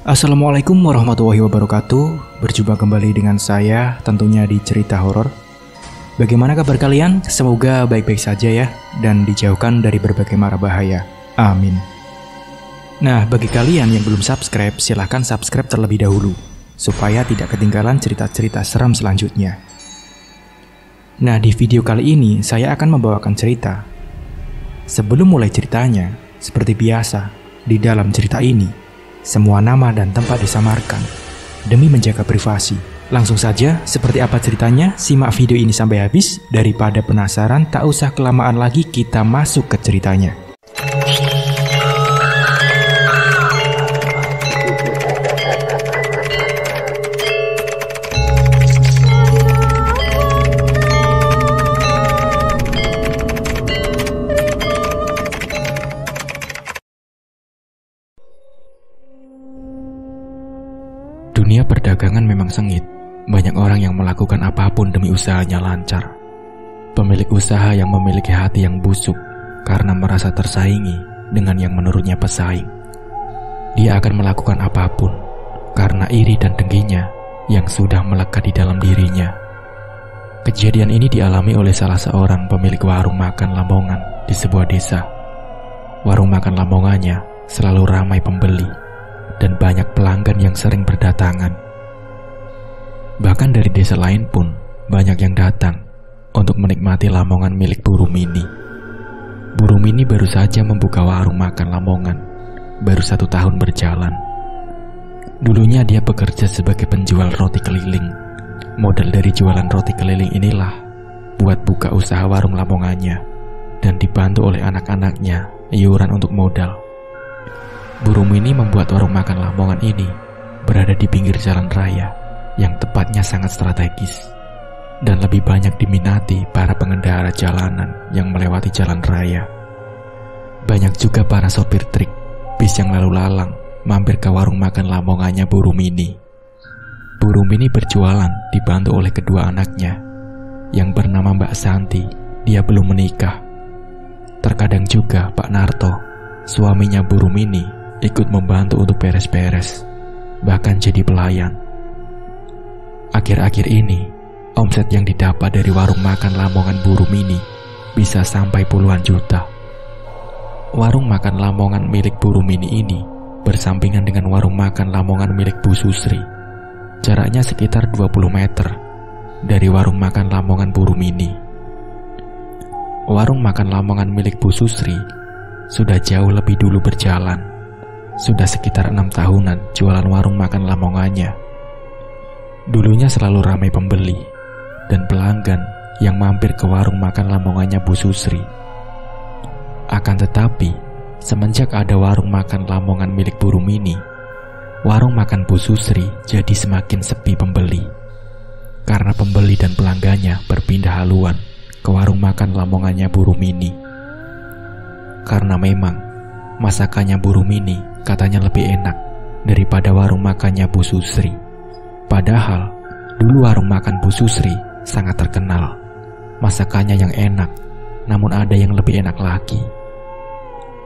Assalamualaikum warahmatullahi wabarakatuh. Berjumpa kembali dengan saya tentunya di cerita horor. Bagaimana kabar kalian? Semoga baik-baik saja ya, dan dijauhkan dari berbagai mara bahaya. Amin. Nah, bagi kalian yang belum subscribe, silahkan subscribe terlebih dahulu supaya tidak ketinggalan cerita-cerita seram selanjutnya. Nah, di video kali ini saya akan membawakan cerita. Sebelum mulai ceritanya, seperti biasa, di dalam cerita ini semua nama dan tempat disamarkan demi menjaga privasi. Langsung saja, seperti apa ceritanya? Simak video ini sampai habis. Daripada penasaran, tak usah kelamaan lagi, kita masuk ke ceritanya. Dunia perdagangan memang sengit. Banyak orang yang melakukan apapun demi usahanya lancar. Pemilik usaha yang memiliki hati yang busuk karena merasa tersaingi dengan yang menurutnya pesaing. Dia akan melakukan apapun karena iri dan dengkinya yang sudah melekat di dalam dirinya. Kejadian ini dialami oleh salah seorang pemilik warung makan Lamongan di sebuah desa. Warung makan Lamongannya selalu ramai pembeli dan banyak pelanggan yang sering berdatangan. Bahkan dari desa lain pun banyak yang datang untuk menikmati Lamongan milik Bu Rumini. Bu Rumini baru saja membuka warung makan Lamongan, baru 1 tahun berjalan. Dulunya dia bekerja sebagai penjual roti keliling. Modal dari jualan roti keliling inilah buat buka usaha warung Lamongannya, dan dibantu oleh anak-anaknya iuran untuk modal. Bu Rumini membuat warung makan Lamongan ini berada di pinggir jalan raya yang tepatnya sangat strategis dan lebih banyak diminati para pengendara jalanan yang melewati jalan raya. Banyak juga para sopir truk, bis yang lalu lalang mampir ke warung makan Lamongannya Bu Rumini. Bu Rumini berjualan dibantu oleh kedua anaknya yang bernama Mbak Santi. Dia belum menikah. Terkadang juga Pak Narto, suaminya Bu Rumini, ikut membantu untuk beres-beres, bahkan jadi pelayan. Akhir-akhir ini, omset yang didapat dari warung makan Lamongan Bu Rumini bisa sampai puluhan juta. Warung makan Lamongan milik Bu Rumini ini bersampingan dengan warung makan Lamongan milik Bu Susri. Jaraknya sekitar 20 meter dari warung makan Lamongan Bu Rumini. Warung makan Lamongan milik Bu Susri sudah jauh lebih dulu berjalan. Sudah sekitar 6 tahunan jualan warung makan Lamongannya. Dulunya selalu ramai pembeli dan pelanggan yang mampir ke warung makan Lamongannya Bu Susri. Akan tetapi, semenjak ada warung makan Lamongan milik Bu Rumini, warung makan Bu Susri jadi semakin sepi pembeli. Karena pembeli dan pelanggannya berpindah haluan ke warung makan Lamongannya Bu Rumini. Karena memang masakannya Bu Rumini katanya lebih enak daripada warung makannya Bu Susri. Padahal dulu warung makan Bu Susri sangat terkenal. Masakannya yang enak, namun ada yang lebih enak lagi.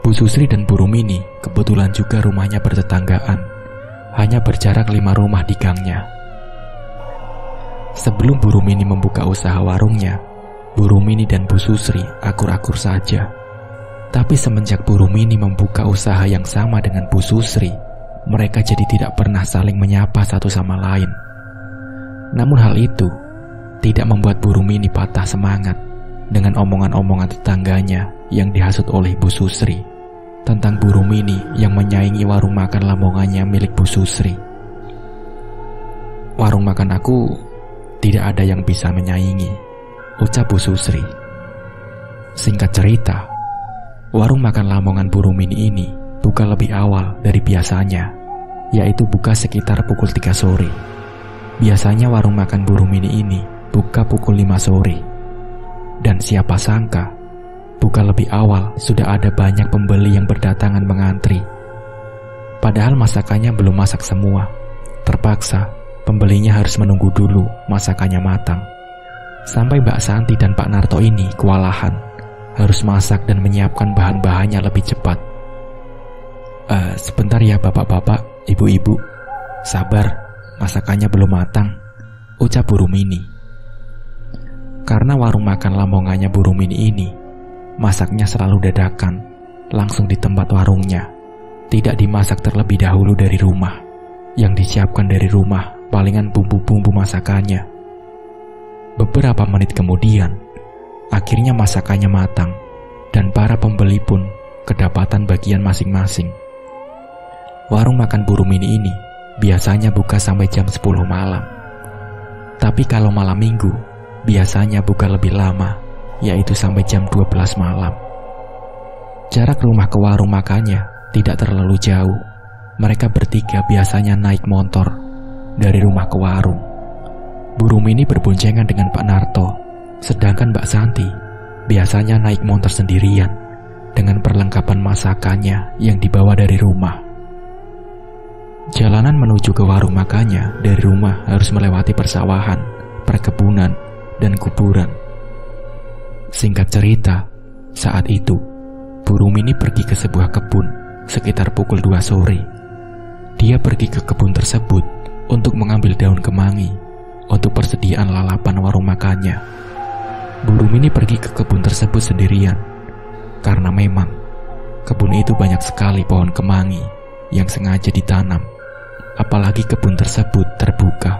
Bu Susri dan Bu Rumini kebetulan juga rumahnya bertetanggaan, hanya berjarak 5 rumah di gangnya. Sebelum Bu Rumini membuka usaha warungnya, Bu Rumini dan Bu Susri akur-akur saja. Tapi semenjak Bu Rumini membuka usaha yang sama dengan Bu Susri, mereka jadi tidak pernah saling menyapa satu sama lain. Namun hal itu tidak membuat Bu Rumini patah semangat dengan omongan-omongan tetangganya yang dihasut oleh Bu Susri tentang Bu Rumini yang menyaingi warung makan Lamongannya milik Bu Susri. "Warung makan aku tidak ada yang bisa menyaingi," ucap Bu Susri. Singkat cerita, warung makan Lamongan Bu Rumini ini buka lebih awal dari biasanya, yaitu buka sekitar pukul 3 sore. Biasanya warung makan Bu Rumini ini buka pukul 5 sore. Dan siapa sangka, buka lebih awal sudah ada banyak pembeli yang berdatangan mengantri. Padahal masakannya belum masak semua. Terpaksa, pembelinya harus menunggu dulu masakannya matang. Sampai Mbak Santi dan Pak Narto ini kewalahan harus masak dan menyiapkan bahan-bahannya lebih cepat. Sebentar ya bapak-bapak, "Ibu-ibu, sabar, masakannya belum matang," ucap Bu Rumini. Karena warung makan Lamongannya Bu Rumini ini, masaknya selalu dadakan, langsung di tempat warungnya. Tidak dimasak terlebih dahulu dari rumah. Yang disiapkan dari rumah palingan bumbu-bumbu masakannya. Beberapa menit kemudian, akhirnya masakannya matang, dan para pembeli pun kedapatan bagian masing-masing. Warung makan Bu Rumini ini biasanya buka sampai jam 10 malam. Tapi kalau malam minggu, biasanya buka lebih lama, yaitu sampai jam 12 malam. Jarak rumah ke warung makannya tidak terlalu jauh. Mereka bertiga biasanya naik motor dari rumah ke warung. Bu Rumini berboncengan dengan Pak Narto, sedangkan Mbak Santi biasanya naik motor sendirian dengan perlengkapan masakannya yang dibawa dari rumah. Jalanan menuju ke warung makannya dari rumah harus melewati persawahan, perkebunan, dan kuburan. Singkat cerita, saat itu Bu Rumini pergi ke sebuah kebun sekitar pukul 2 sore. Dia pergi ke kebun tersebut untuk mengambil daun kemangi untuk persediaan lalapan warung makannya. Bu Rumini pergi ke kebun tersebut sendirian karena memang kebun itu banyak sekali pohon kemangi yang sengaja ditanam. Apalagi kebun tersebut terbuka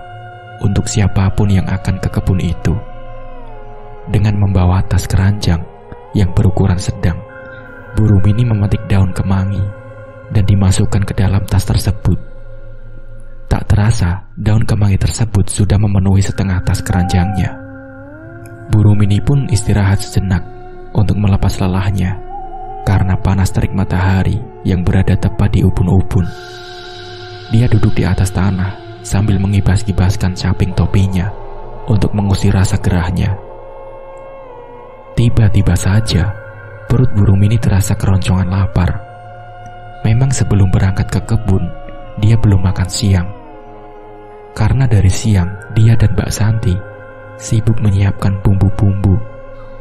untuk siapapun yang akan ke kebun itu. Dengan membawa tas keranjang yang berukuran sedang, Bu Rumini memetik daun kemangi dan dimasukkan ke dalam tas tersebut. Tak terasa, daun kemangi tersebut sudah memenuhi setengah tas keranjangnya. Bu Rumini pun istirahat sejenak untuk melepas lelahnya karena panas terik matahari yang berada tepat di ubun-ubun. Dia duduk di atas tanah sambil mengibas-ibaskan caping topinya untuk mengusir rasa gerahnya. Tiba-tiba saja, perut Bu Rumini terasa keroncongan lapar. Memang sebelum berangkat ke kebun, dia belum makan siang. Karena dari siang, dia dan Mbak Santi sibuk menyiapkan bumbu-bumbu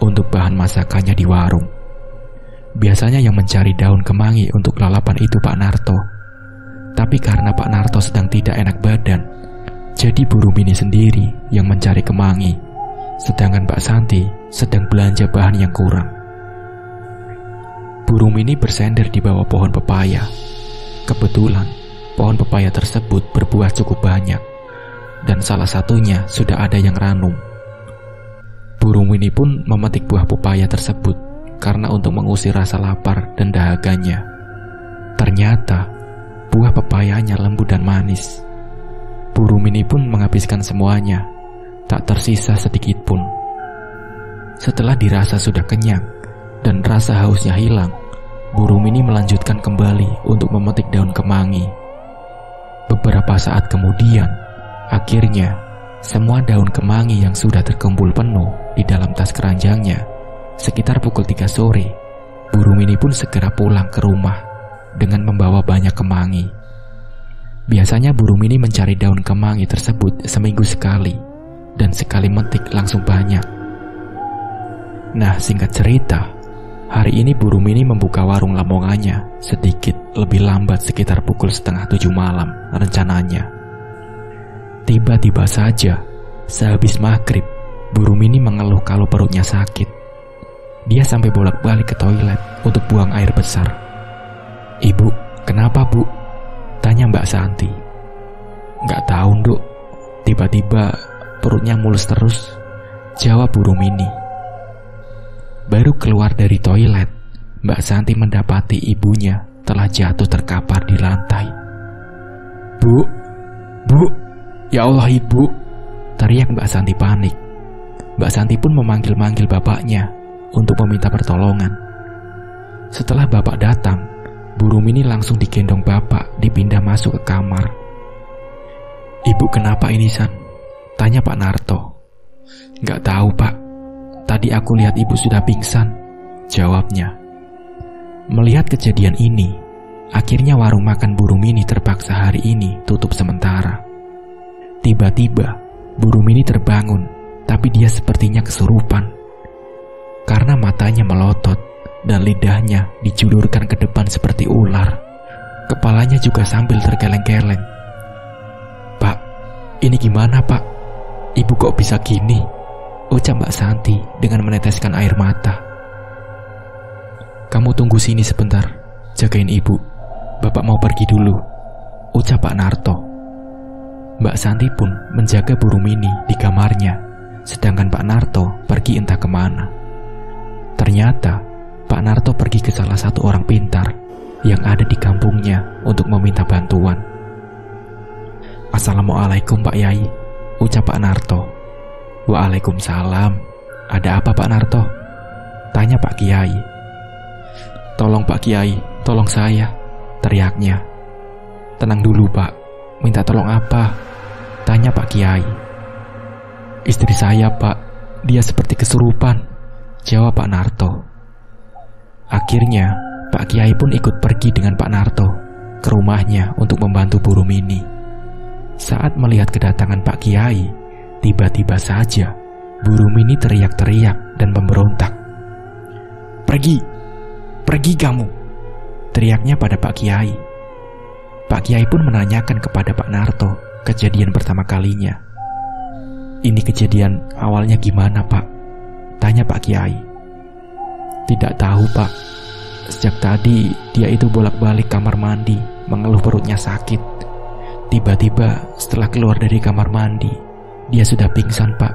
untuk bahan masakannya di warung. Biasanya yang mencari daun kemangi untuk lalapan itu Pak Narto. Tapi karena Pak Narto sedang tidak enak badan, jadi Bu Rumini sendiri yang mencari kemangi, sedangkan Mbak Santi sedang belanja bahan yang kurang. Bu Rumini bersender di bawah pohon pepaya. Kebetulan pohon pepaya tersebut berbuah cukup banyak, dan salah satunya sudah ada yang ranum. Bu Rumini pun memetik buah pepaya tersebut karena untuk mengusir rasa lapar dan dahaganya. Ternyata buah pepayanya lembut dan manis. Bu Rumini pun menghabiskan semuanya, tak tersisa sedikit pun. Setelah dirasa sudah kenyang dan rasa hausnya hilang, Bu Rumini melanjutkan kembali untuk memetik daun kemangi. Beberapa saat kemudian, akhirnya semua daun kemangi yang sudah terkumpul penuh di dalam tas keranjangnya. Sekitar pukul 3 sore, Bu Rumini pun segera pulang ke rumah dengan membawa banyak kemangi. Biasanya Bu Rumini mencari daun kemangi tersebut seminggu sekali, dan sekali metik langsung banyak. Nah, singkat cerita, hari ini Bu Rumini membuka warung Lamongannya sedikit lebih lambat, sekitar pukul 6:30 malam rencananya. Tiba-tiba saja, sehabis maghrib, Bu Rumini mengeluh kalau perutnya sakit. Dia sampai bolak-balik ke toilet untuk buang air besar. "Ibu, kenapa Bu?" tanya Mbak Santi. "Nggak tahu, Nduk. Tiba-tiba perutnya mulus terus," jawab Bu Rumini. Baru keluar dari toilet, Mbak Santi mendapati ibunya telah jatuh terkapar di lantai. Bu, ya Allah Ibu!" teriak Mbak Santi panik. Mbak Santi pun memanggil-manggil bapaknya untuk meminta pertolongan. Setelah bapak datang, Bu Rumini langsung digendong bapak dipindah masuk ke kamar. "Ibu kenapa ini, San?" tanya Pak Narto. "Nggak tahu, Pak. Tadi aku lihat ibu sudah pingsan," jawabnya. Melihat kejadian ini, akhirnya warung makan Bu Rumini terpaksa hari ini tutup sementara. Tiba-tiba, Bu Rumini terbangun, tapi dia sepertinya kesurupan. Karena matanya melotot dan lidahnya dijulurkan ke depan seperti ular. Kepalanya juga sambil tergeleng-geleng. "Pak, ini gimana Pak? Ibu kok bisa gini?" ucap Mbak Santi dengan meneteskan air mata. "Kamu tunggu sini sebentar, jagain ibu. Bapak mau pergi dulu," ucap Pak Narto. Mbak Santi pun menjaga Bu Rumini di kamarnya, sedangkan Pak Narto pergi entah kemana. Ternyata Pak Narto pergi ke salah satu orang pintar yang ada di kampungnya untuk meminta bantuan. "Assalamualaikum Pak Yai," ucap Pak Narto. "Waalaikumsalam. Ada apa Pak Narto?" tanya Pak Kiai. "Tolong Pak Kiai, tolong saya," teriaknya. "Tenang dulu Pak, minta tolong apa?" tanya Pak Kiai. "Istri saya Pak, dia seperti kesurupan," jawab Pak Narto. Akhirnya Pak Kiai pun ikut pergi dengan Pak Narto ke rumahnya untuk membantu Bu Rumini. Saat melihat kedatangan Pak Kiai, tiba-tiba saja Bu Rumini teriak-teriak dan memberontak. "Pergi! Pergi kamu!" teriaknya pada Pak Kiai. Pak Kiai pun menanyakan kepada Pak Narto kejadian pertama kalinya. "Ini kejadian awalnya gimana Pak?" tanya Pak Kiai. "Tidak tahu Pak. Sejak tadi dia itu bolak-balik kamar mandi mengeluh perutnya sakit. Tiba-tiba setelah keluar dari kamar mandi, dia sudah pingsan Pak,"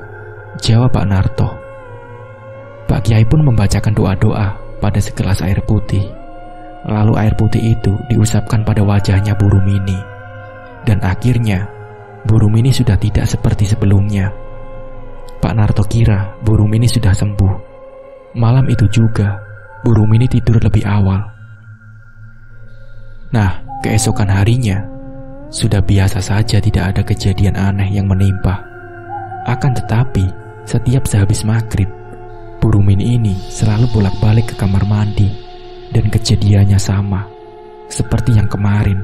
jawab Pak Narto. Pak Kiai pun membacakan doa-doa pada segelas air putih. Lalu air putih itu diusapkan pada wajahnya Bu Rumini. Dan akhirnya Bu Rumini sudah tidak seperti sebelumnya. Pak Narto kira Bu Rumini sudah sembuh. Malam itu juga Bu Rumini tidur lebih awal. Nah, keesokan harinya sudah biasa saja, tidak ada kejadian aneh yang menimpa. Akan tetapi, setiap sehabis maghrib, Bu Rumini ini selalu bolak-balik ke kamar mandi. Dan kejadiannya sama seperti yang kemarin.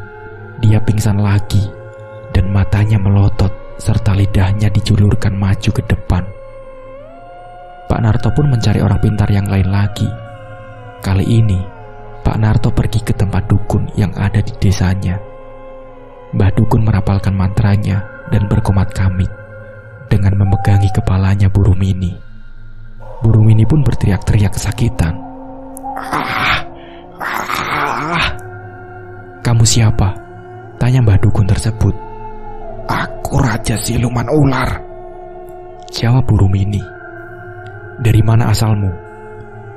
Dia pingsan lagi dan matanya melotot serta lidahnya dijulurkan maju ke depan. Pak Narto pun mencari orang pintar yang lain lagi. Kali ini Pak Narto pergi ke tempat dukun yang ada di desanya. Mbah Dukun merapalkan mantranya dan berkomat kamit dengan memegangi kepalanya Bu Rumini. Bu Rumini pun berteriak-teriak kesakitan. "Kamu siapa?" tanya Mbah Dukun tersebut. "Aku Raja Siluman Ular," jawab Bu Rumini. "Dari mana asalmu?"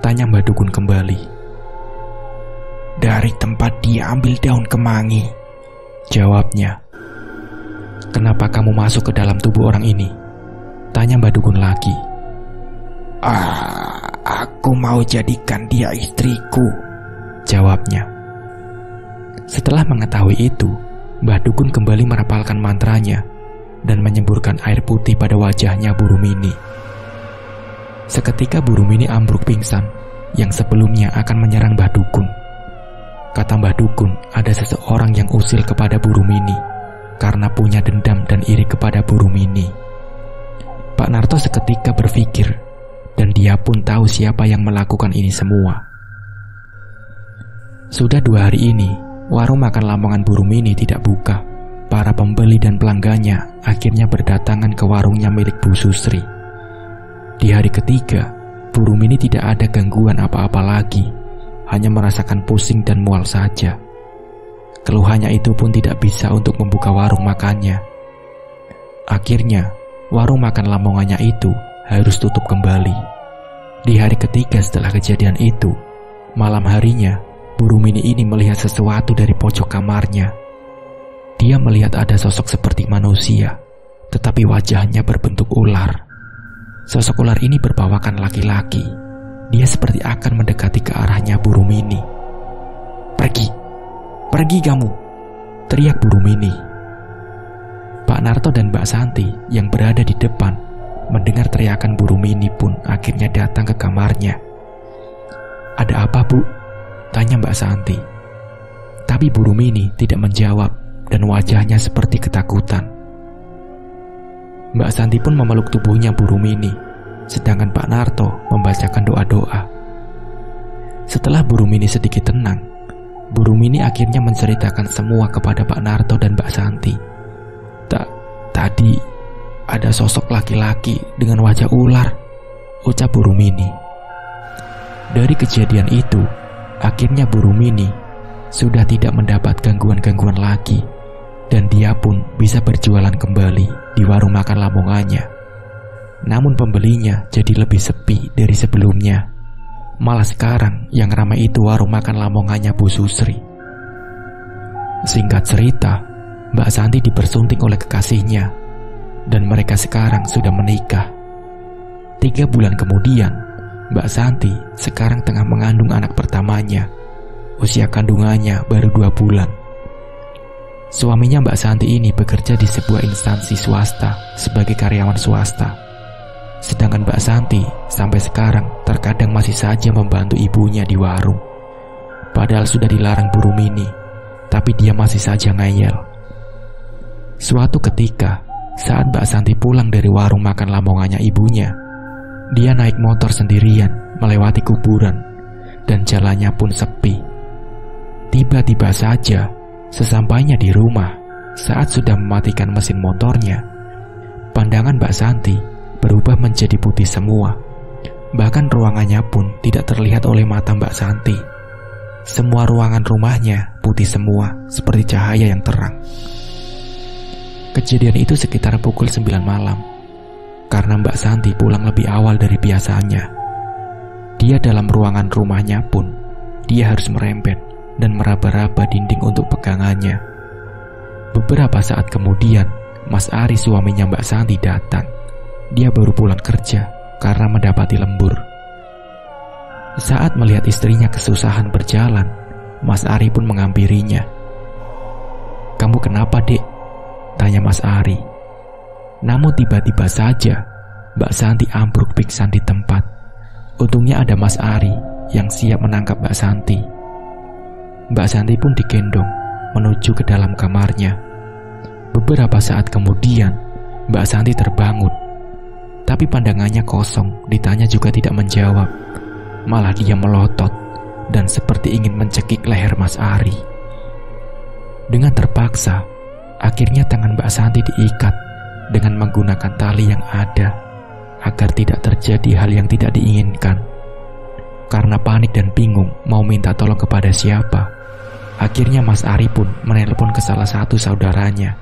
tanya Mbah Dukun kembali. "Dari tempat dia ambil daun kemangi," jawabnya. "Kenapa kamu masuk ke dalam tubuh orang ini?" tanya Mbah Dukun lagi. Aku mau jadikan dia istriku," jawabnya. Setelah mengetahui itu, Mbah Dukun kembali merapalkan mantranya dan menyemburkan air putih pada wajahnya Bu Rumini. Seketika Bu Rumini ambruk pingsan yang sebelumnya akan menyerang Mbah Dukun. Kata Mbah Dukun, ada seseorang yang usil kepada Bu Rumini karena punya dendam dan iri kepada Bu Rumini. Pak Narto seketika berpikir, dan dia pun tahu siapa yang melakukan ini semua. Sudah 2 hari ini, warung makan Lamongan Bu Rumini tidak buka. Para pembeli dan pelanggannya akhirnya berdatangan ke warungnya milik Bu Susri. Di hari ketiga, Bu Rumini tidak ada gangguan apa-apa lagi, hanya merasakan pusing dan mual saja. Keluhannya itu pun tidak bisa untuk membuka warung makannya. Akhirnya, warung makan Lamongannya itu harus tutup kembali. Di hari ketiga setelah kejadian itu, malam harinya, Bu Rumini ini melihat sesuatu dari pojok kamarnya. Dia melihat ada sosok seperti manusia, tetapi wajahnya berbentuk ular. Sosok ular ini berpawakan laki-laki. Dia seperti akan mendekati ke arahnya Bu Rumini. "Pergi, pergi kamu!" teriak Bu Rumini. Pak Narto dan Mbak Santi yang berada di depan mendengar teriakan Bu Rumini pun akhirnya datang ke kamarnya. "Ada apa, Bu?" tanya Mbak Santi. Tapi Bu Rumini tidak menjawab dan wajahnya seperti ketakutan. Mbak Santi pun memeluk tubuhnya Bu Rumini, sedangkan Pak Narto membacakan doa-doa. Setelah Bu Rumini sedikit tenang, Bu Rumini akhirnya menceritakan semua kepada Pak Narto dan Mbak Santi. Tadi ada sosok laki-laki dengan wajah ular, ucap Bu Rumini. Dari kejadian itu, akhirnya Bu Rumini sudah tidak mendapat gangguan-gangguan lagi, dan dia pun bisa berjualan kembali di warung makan Lamongannya. Namun pembelinya jadi lebih sepi dari sebelumnya. Malah sekarang yang ramai itu warung makan Lamongannya Bu Susri. Singkat cerita, Mbak Santi dipersunting oleh kekasihnya, dan mereka sekarang sudah menikah. 3 bulan kemudian, Mbak Santi sekarang tengah mengandung anak pertamanya. Usia kandungannya baru 2 bulan. Suaminya Mbak Santi ini bekerja di sebuah instansi swasta sebagai karyawan swasta. Sedangkan Mbak Santi sampai sekarang terkadang masih saja membantu ibunya di warung. Padahal sudah dilarang Bu Rumini, tapi dia masih saja ngeyel. Suatu ketika, saat Mbak Santi pulang dari warung makan Lamongannya ibunya, dia naik motor sendirian melewati kuburan, dan jalannya pun sepi. Tiba-tiba saja, sesampainya di rumah, saat sudah mematikan mesin motornya, pandangan Mbak Santi berubah menjadi putih semua. Bahkan ruangannya pun tidak terlihat oleh mata Mbak Santi. Semua ruangan rumahnya putih semua, seperti cahaya yang terang. Kejadian itu sekitar pukul 9 malam. Karena Mbak Santi pulang lebih awal dari biasanya, dia dalam ruangan rumahnya pun, dia harus merempet dan meraba-raba dinding untuk pegangannya. Beberapa saat kemudian, Mas Ari suaminya Mbak Santi datang. Dia baru pulang kerja karena mendapati lembur. Saat melihat istrinya kesusahan berjalan, Mas Ari pun menghampirinya. "Kamu kenapa, Dek?" tanya Mas Ari. Namun tiba-tiba saja Mbak Santi ambruk pingsan di tempat. Untungnya ada Mas Ari yang siap menangkap Mbak Santi. Mbak Santi pun digendong menuju ke dalam kamarnya. Beberapa saat kemudian Mbak Santi terbangun, tapi pandangannya kosong, ditanya juga tidak menjawab. Malah dia melotot dan seperti ingin mencekik leher Mas Ari. Dengan terpaksa, akhirnya tangan Mbak Santi diikat dengan menggunakan tali yang ada, agar tidak terjadi hal yang tidak diinginkan. Karena panik dan bingung mau minta tolong kepada siapa, akhirnya Mas Ari pun menelpon ke salah satu saudaranya.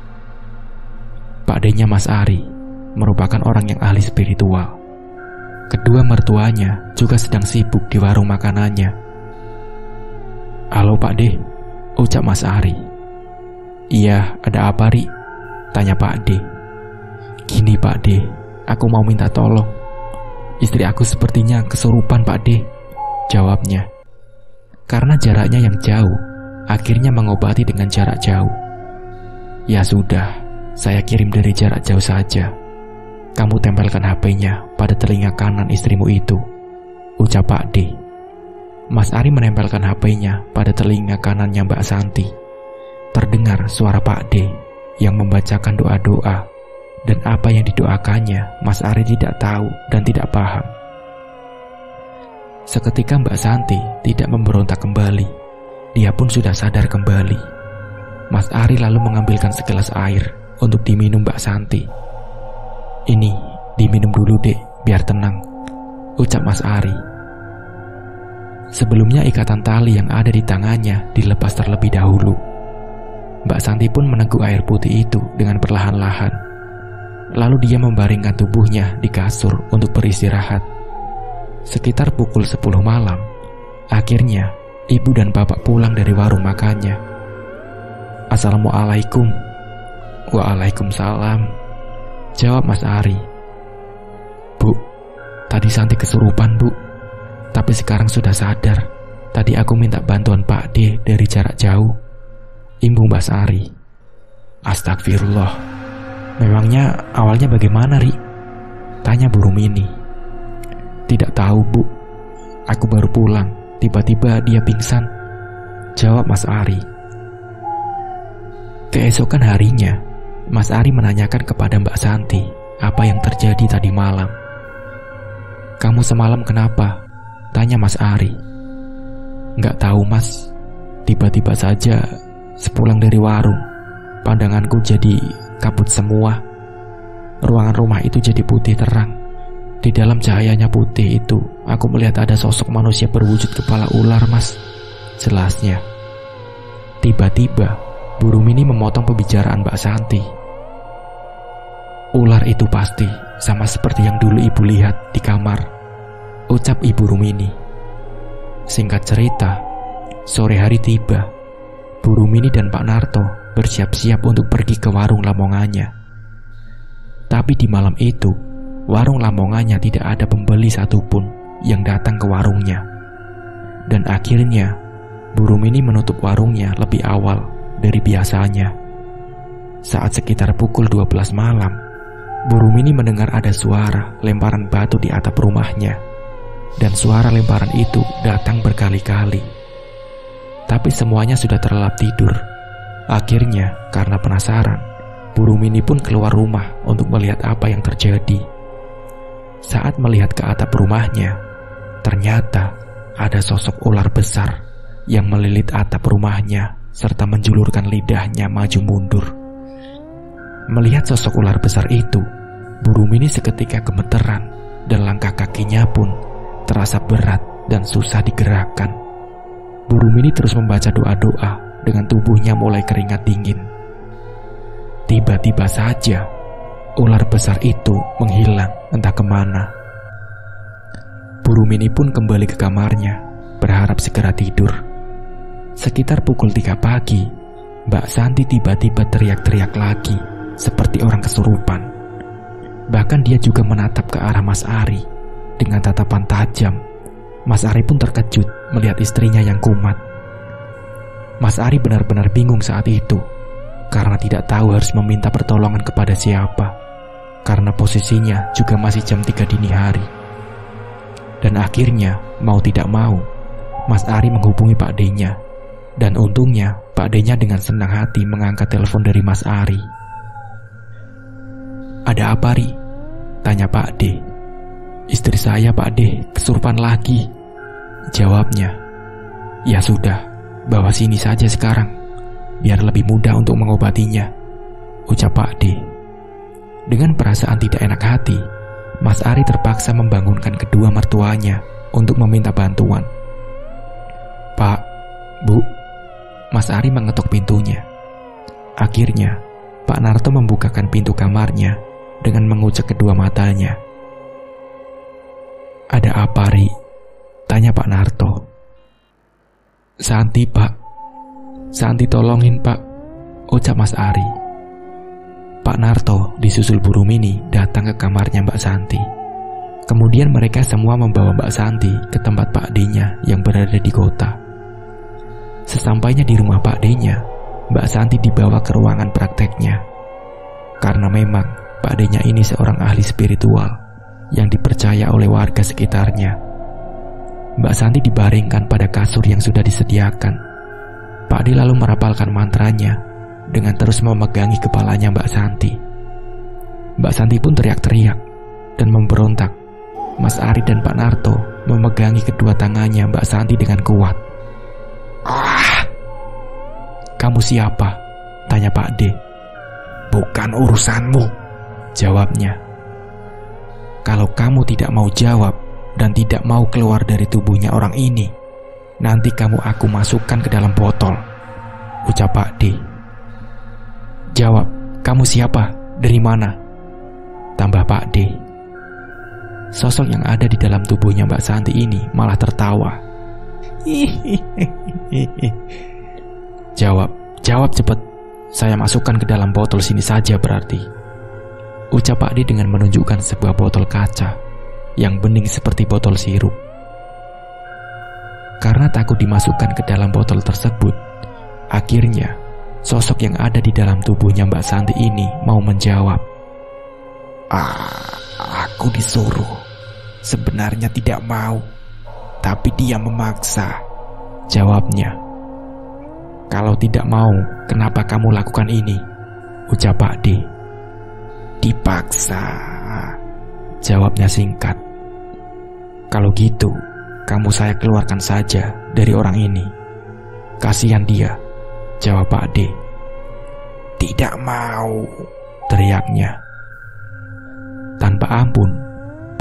Pak D-nya Mas Ari merupakan orang yang ahli spiritual. Kedua mertuanya juga sedang sibuk di warung makanannya. "Halo Pak D," ucap Mas Ari. "Iya, ada apa Ri?" tanya Pak D. "Gini Pak D, aku mau minta tolong. Istri aku sepertinya kesurupan Pak D," jawabnya. Karena jaraknya yang jauh, akhirnya mengobati dengan jarak jauh. "Ya sudah, saya kirim dari jarak jauh saja. Kamu tempelkan HP-nya pada telinga kanan istrimu itu," ucap Pak D. Mas Ari menempelkan HP-nya pada telinga kanannya Mbak Santi. Terdengar suara Pak D yang membacakan doa-doa, dan apa yang didoakannya Mas Ari tidak tahu dan tidak paham. Seketika Mbak Santi tidak memberontak kembali. Dia pun sudah sadar kembali. Mas Ari lalu mengambilkan segelas air untuk diminum Mbak Santi. "Ini diminum dulu Dek, biar tenang," ucap Mas Ari. Sebelumnya ikatan tali yang ada di tangannya dilepas terlebih dahulu. Mbak Santi pun meneguk air putih itu dengan perlahan-lahan. Lalu dia membaringkan tubuhnya di kasur untuk beristirahat. Sekitar pukul 10 malam, akhirnya ibu dan bapak pulang dari warung makannya. "Assalamualaikum." "Waalaikumsalam," jawab Mas Ari. "Bu, tadi Santi kesurupan Bu, tapi sekarang sudah sadar. Tadi aku minta bantuan Pak D dari jarak jauh," imbu Mas Ari. "Astagfirullah. Memangnya awalnya bagaimana Ri?" tanya Bu Rumini. "Tidak tahu Bu, aku baru pulang, tiba-tiba dia pingsan," jawab Mas Ari. Keesokan harinya, Mas Ari menanyakan kepada Mbak Santi apa yang terjadi tadi malam. "Kamu semalam kenapa?" tanya Mas Ari. "Nggak tahu Mas, Tiba-tiba saja sepulang dari warung, pandanganku jadi kabut semua. Ruangan rumah itu jadi putih terang. Di dalam cahayanya putih itu, aku melihat ada sosok manusia berwujud kepala ular, Mas. Jelasnya. Tiba-tiba, burung mini memotong pembicaraan Mbak Santi. Ular itu pasti sama seperti yang dulu ibu lihat di kamar, ucap ibu Rumini. Singkat cerita, sore hari tiba. Bu Rumini dan Pak Narto bersiap-siap untuk pergi ke warung lamongannya. Tapi di malam itu, warung lamongannya tidak ada pembeli satupun yang datang ke warungnya. Dan akhirnya, Bu Rumini menutup warungnya lebih awal dari biasanya. Saat sekitar pukul 12 malam, Bu Rumini mendengar ada suara lemparan batu di atap rumahnya. Dan suara lemparan itu datang berkali-kali. Tapi semuanya sudah terlelap tidur. Akhirnya, karena penasaran, Bu Rumini pun keluar rumah untuk melihat apa yang terjadi. Saat melihat ke atap rumahnya, ternyata ada sosok ular besar yang melilit atap rumahnya serta menjulurkan lidahnya maju mundur. Melihat sosok ular besar itu, Bu Rumini seketika gemeteran dan langkah kakinya pun terasa berat dan susah digerakkan. Bu Rumini terus membaca doa-doa dengan tubuhnya mulai keringat dingin. Tiba-tiba saja, ular besar itu menghilang entah kemana. Bu Rumini pun kembali ke kamarnya, berharap segera tidur. Sekitar pukul 3 pagi, Mbak Santi tiba-tiba teriak-teriak lagi, seperti orang kesurupan. Bahkan dia juga menatap ke arah Mas Ari dengan tatapan tajam. Mas Ari pun terkejut melihat istrinya yang kumat. Mas Ari benar-benar bingung saat itu, karena tidak tahu harus meminta pertolongan kepada siapa, karena posisinya juga masih jam 3 dini hari. Dan akhirnya, mau tidak mau, Mas Ari menghubungi Pak D-nya. Dan untungnya, Pak D-nya dengan senang hati mengangkat telepon dari Mas Ari. "Ada apa, Ri?" tanya Pak D. "Istri saya, Pak D, kesurupan lagi," jawabnya. "Ya sudah, bawa sini saja sekarang, biar lebih mudah untuk mengobatinya," ucap Pak D. Dengan perasaan tidak enak hati, Mas Ari terpaksa membangunkan kedua mertuanya untuk meminta bantuan. "Pak, Bu," Mas Ari mengetuk pintunya. Akhirnya, Pak Narto membukakan pintu kamarnya dengan mengucek kedua matanya. "Ada apa, Ri?" tanya Pak Narto. "Santi, Pak. Santi tolongin, Pak," ucap Mas Ari. Pak Narto disusul Bu Rumini datang ke kamarnya Mbak Santi. Kemudian mereka semua membawa Mbak Santi ke tempat Pak D-nya yang berada di kota. Sesampainya di rumah Pak D-nya, Mbak Santi dibawa ke ruangan prakteknya. Karena memang Pak D-nya ini seorang ahli spiritual yang dipercaya oleh warga sekitarnya. Mbak Santi dibaringkan pada kasur yang sudah disediakan. Pak D lalu merapalkan mantranya dengan terus memegangi kepalanya Mbak Santi. Mbak Santi pun teriak-teriak dan memberontak. Mas Ari dan Pak Narto memegangi kedua tangannya Mbak Santi dengan kuat. "Ah, kamu siapa?" tanya Pak D. "Bukan urusanmu," jawabnya. "Kalau kamu tidak mau jawab dan tidak mau keluar dari tubuhnya orang ini, nanti kamu aku masukkan ke dalam botol," ucap Pak D. "Jawab, kamu siapa? Dari mana?" tambah Pak D. Sosok yang ada di dalam tubuhnya Mbak Santi ini malah tertawa. Jawab cepet. Saya masukkan ke dalam botol sini saja berarti," ucap Pak D dengan menunjukkan sebuah botol kaca yang bening seperti botol sirup. Karena takut dimasukkan ke dalam botol tersebut, akhirnya sosok yang ada di dalam tubuhnya Mbak Santi ini mau menjawab. Aku disuruh. Sebenarnya tidak mau, tapi dia memaksa," jawabnya. "Kalau tidak mau, kenapa kamu lakukan ini?" ucap Pak D. "Dipaksa," jawabnya singkat. "Kalau gitu, kamu saya keluarkan saja dari orang ini. Kasihan dia, jawab Pak D. Tidak mau, teriaknya. Tanpa ampun,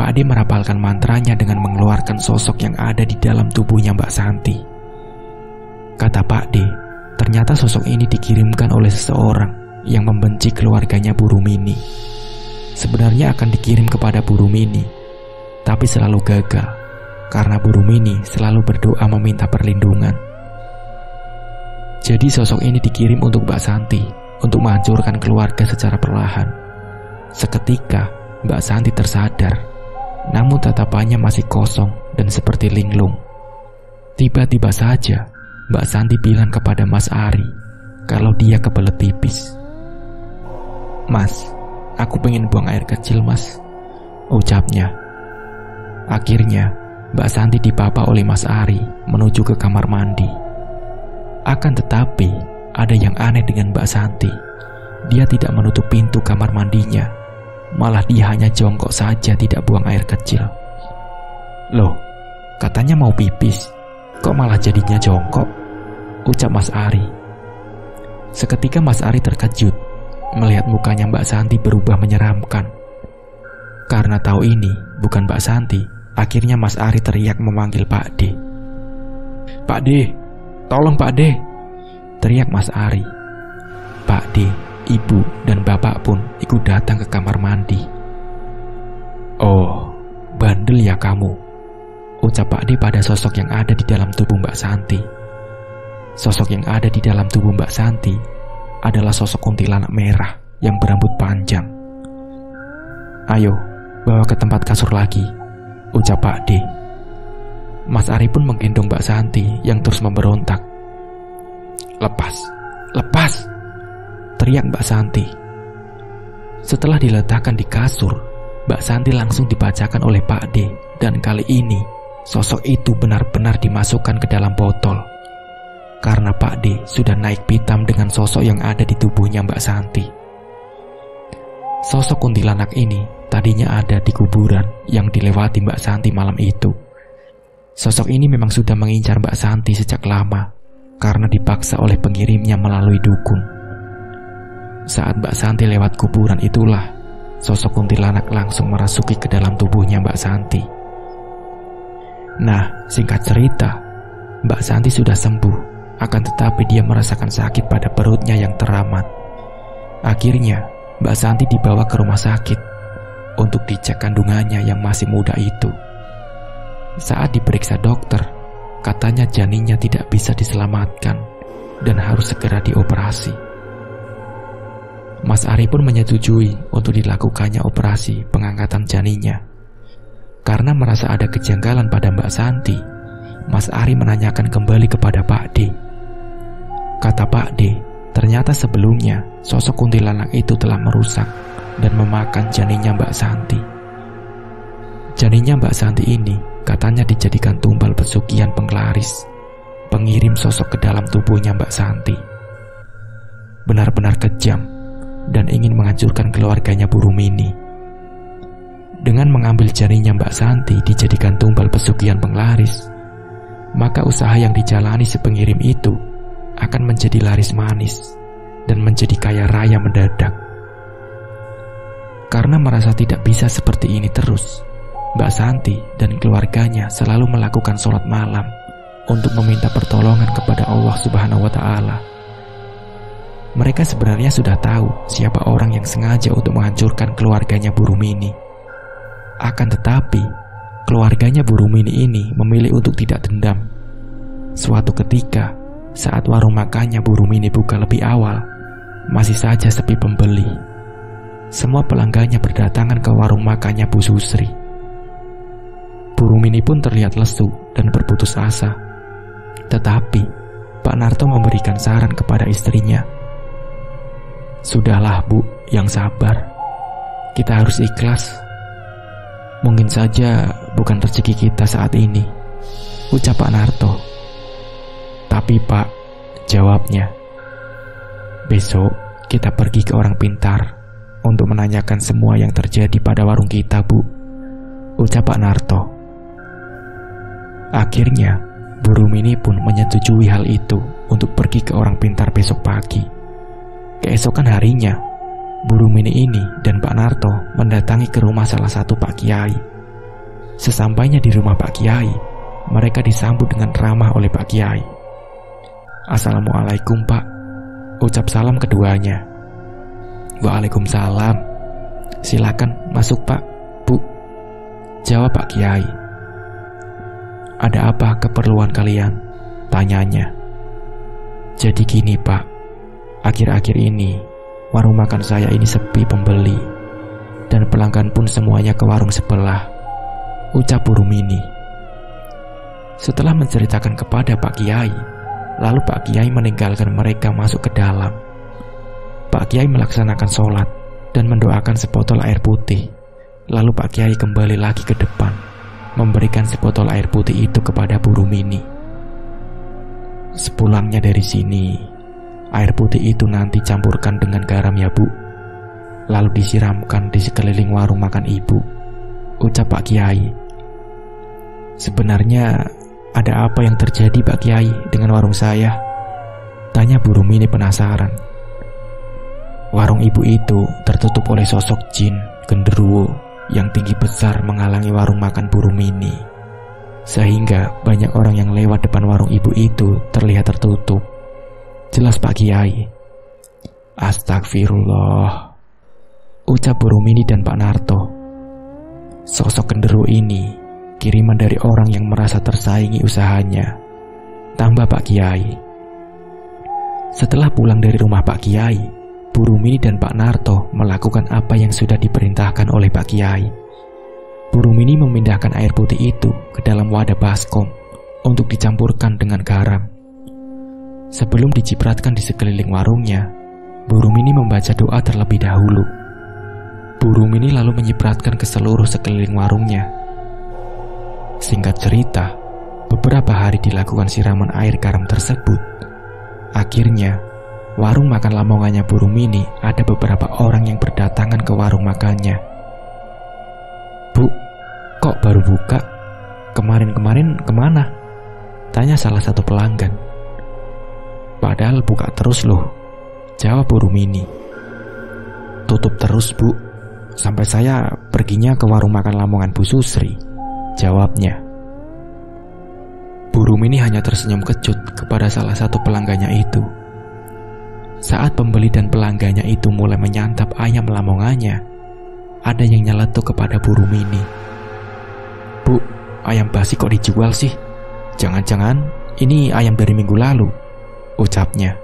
Pak D merapalkan mantranya dengan mengeluarkan sosok yang ada di dalam tubuhnya Mbak Santi. Kata Pak D, ternyata sosok ini dikirimkan oleh seseorang yang membenci keluarganya Bu Rumini. Sebenarnya akan dikirim kepada Bu Rumini, tapi selalu gagal karena Bu Rumini selalu berdoa meminta perlindungan. Jadi sosok ini dikirim untuk Mbak Santi untuk menghancurkan keluarga secara perlahan. Seketika Mbak Santi tersadar, namun tatapannya masih kosong dan seperti linglung. Tiba-tiba saja Mbak Santi bilang kepada Mas Ari kalau dia kebelet pipis. Mas, aku pengen buang air kecil mas, ucapnya. Akhirnya Mbak Santi dipapa oleh Mas Ari menuju ke kamar mandi. Akan tetapi ada yang aneh dengan Mbak Santi. Dia tidak menutup pintu kamar mandinya, malah dia hanya jongkok saja tidak buang air kecil. Loh, katanya mau pipis, kok malah jadinya jongkok, ucap Mas Ari. Seketika Mas Ari terkejut melihat mukanya Mbak Santi berubah menyeramkan. Karena tahu ini bukan Mbak Santi, akhirnya Mas Ari teriak memanggil Pak D. Pak D, tolong Pak D, teriak Mas Ari. Pak D, Ibu, dan Bapak pun ikut datang ke kamar mandi. Oh, bandel ya kamu, ucap Pak D pada sosok yang ada di dalam tubuh Mbak Santi. Sosok yang ada di dalam tubuh Mbak Santi adalah sosok kuntilanak merah yang berambut panjang. Ayo, bawa ke tempat kasur lagi, ucap Pak D. Mas Ari pun menggendong Mbak Santi yang terus memberontak. Lepas, lepas, teriak Mbak Santi. Setelah diletakkan di kasur, Mbak Santi langsung dibacakan oleh Pak D, dan kali ini sosok itu benar-benar dimasukkan ke dalam botol. Karena Pak D sudah naik pitam dengan sosok yang ada di tubuhnya Mbak Santi. Sosok kuntilanak ini tadinya ada di kuburan yang dilewati Mbak Santi malam itu. Sosok ini memang sudah mengincar Mbak Santi sejak lama karena dipaksa oleh pengirimnya melalui dukun. Saat Mbak Santi lewat kuburan itulah sosok kuntilanak langsung merasuki ke dalam tubuhnya Mbak Santi. Nah, singkat cerita, Mbak Santi sudah sembuh, akan tetapi dia merasakan sakit pada perutnya yang teramat. Akhirnya, Mbak Santi dibawa ke rumah sakit untuk dicek kandungannya yang masih muda itu. Saat diperiksa dokter, katanya janinnya tidak bisa diselamatkan dan harus segera dioperasi. Mas Ari pun menyetujui untuk dilakukannya operasi pengangkatan janinnya. Karena merasa ada kejanggalan pada Mbak Santi, Mas Ari menanyakan kembali kepada Pak D. Kata Pak D, ternyata sebelumnya sosok kuntilanak itu telah merusak dan memakan janinnya Mbak Santi. Janinnya Mbak Santi ini katanya dijadikan tumbal pesugihan penglaris, pengirim sosok ke dalam tubuhnya Mbak Santi. Benar-benar kejam dan ingin menghancurkan keluarganya Bu Rumini. Dengan mengambil janinnya Mbak Santi dijadikan tumbal pesugihan penglaris, maka usaha yang dijalani si pengirim itu akan menjadi laris manis dan menjadi kaya raya mendadak. Karena merasa tidak bisa seperti ini terus, Mbak Santi dan keluarganya selalu melakukan sholat malam untuk meminta pertolongan kepada Allah Subhanahu wa Ta'ala. Mereka sebenarnya sudah tahu siapa orang yang sengaja untuk menghancurkan keluarganya Bu Rumini. Akan tetapi, keluarganya Bu Rumini ini memilih untuk tidak dendam. Suatu ketika, saat warung makannya Bu Rumini buka lebih awal, masih saja sepi pembeli. Semua pelanggannya berdatangan ke warung makannya Bu Susri. Bu Rumini pun terlihat lesu dan berputus asa. Tetapi, Pak Narto memberikan saran kepada istrinya. Sudahlah Bu, yang sabar. Kita harus ikhlas. Mungkin saja bukan rezeki kita saat ini, ucap Pak Narto. Tapi Pak, jawabnya, besok kita pergi ke orang pintar untuk menanyakan semua yang terjadi pada warung kita Bu, ucap Pak Narto. Akhirnya Bu Rumini pun menyetujui hal itu untuk pergi ke orang pintar besok pagi. Keesokan harinya, Bu Rumini ini dan Pak Narto mendatangi ke rumah salah satu Pak Kiai. Sesampainya di rumah Pak Kiai, mereka disambut dengan ramah oleh Pak Kiai. "Assalamualaikum Pak," ucap salam keduanya. "Waalaikumsalam. Silakan masuk Pak, Bu," jawab Pak Kiai. "Ada apa keperluan kalian?" tanyanya. "Jadi gini Pak, akhir-akhir ini warung makan saya ini sepi pembeli, dan pelanggan pun semuanya ke warung sebelah," ucap Bu Rumini. Setelah menceritakan kepada Pak Kiai, lalu Pak Kiai meninggalkan mereka masuk ke dalam. Pak Kiai melaksanakan sholat dan mendoakan sebotol air putih. Lalu Pak Kiai kembali lagi ke depan, memberikan sebotol air putih itu kepada Bu Rumini. "Sepulangnya dari sini, air putih itu nanti campurkan dengan garam ya Bu, lalu disiramkan di sekeliling warung makan Ibu," ucap Pak Kiai. "Sebenarnya ada apa yang terjadi Pak Kiai dengan warung saya?" tanya Bu Rumini penasaran. "Warung Ibu itu tertutup oleh sosok jin genderuwo yang tinggi besar menghalangi warung makan Bu Rumini, sehingga banyak orang yang lewat depan warung Ibu itu terlihat tertutup," jelas Pak Kiai. "Astagfirullah," ucap Bu Rumini dan Pak Narto. "Sosok genderuwo ini kiriman dari orang yang merasa tersaingi usahanya," tambah Pak Kiai. Setelah pulang dari rumah Pak Kiai, Bu Rumini dan Pak Narto melakukan apa yang sudah diperintahkan oleh Pak Kiai. Bu Rumini memindahkan air putih itu ke dalam wadah baskom untuk dicampurkan dengan garam. Sebelum dicipratkan di sekeliling warungnya, Bu Rumini membaca doa terlebih dahulu. Bu Rumini lalu menyipratkan ke seluruh sekeliling warungnya. Singkat cerita, beberapa hari dilakukan siraman air garam tersebut. Akhirnya, warung makan lamongannya Bu Rumini ada beberapa orang yang berdatangan ke warung makannya. "Bu, kok baru buka? Kemarin-kemarin kemana?" tanya salah satu pelanggan. "Padahal buka terus loh," jawab Bu Rumini. "Tutup terus Bu, sampai saya perginya ke warung makan lamongan Bu Susri," jawabnya. Bu Rumini hanya tersenyum kecut kepada salah satu pelanggannya itu. Saat pembeli dan pelanggannya itu mulai menyantap ayam lamongannya, ada yang nyeletuk kepada Bu Rumini. "Bu, ayam basi kok dijual sih? Jangan-jangan ini ayam dari minggu lalu," ucapnya.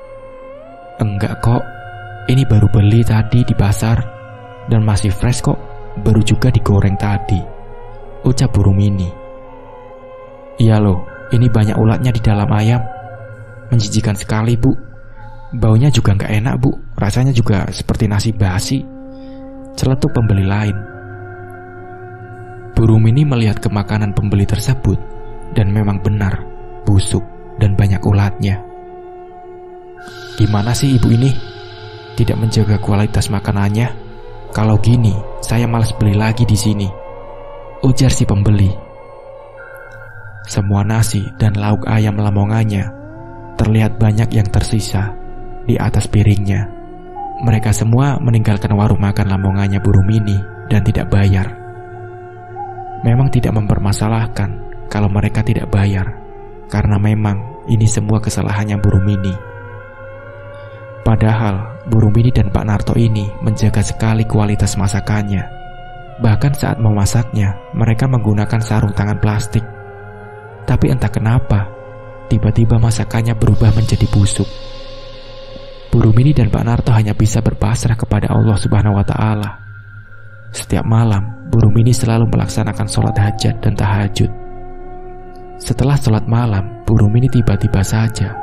"Enggak kok, ini baru beli tadi di pasar dan masih fresh kok, baru juga digoreng tadi," ucap Bu Rumini. "Iya loh, ini banyak ulatnya di dalam ayam. Menjijikan sekali Bu. Baunya juga nggak enak Bu, rasanya juga seperti nasi basi," celetuk pembeli lain. Bu Rumini melihat ke makanan pembeli tersebut, dan memang benar, busuk dan banyak ulatnya. "Gimana sih ibu ini? Tidak menjaga kualitas makanannya. Kalau gini, saya malas beli lagi di sini," ujar si pembeli. Semua nasi dan lauk ayam lamongannya terlihat banyak yang tersisa di atas piringnya. Mereka semua meninggalkan warung makan lamongannya Bu Rumini dan tidak bayar. Memang tidak mempermasalahkan kalau mereka tidak bayar, karena memang ini semua kesalahannya Bu Rumini. Padahal Bu Rumini dan Pak Narto ini menjaga sekali kualitas masakannya. Bahkan saat memasaknya, mereka menggunakan sarung tangan plastik. Tapi entah kenapa, tiba-tiba masakannya berubah menjadi busuk. Bu Rumini dan Pak Narto hanya bisa berpasrah kepada Allah Subhanahu wa Ta'ala. Setiap malam, Bu Rumini selalu melaksanakan sholat hajat dan tahajud. Setelah sholat malam, Bu Rumini tiba-tiba saja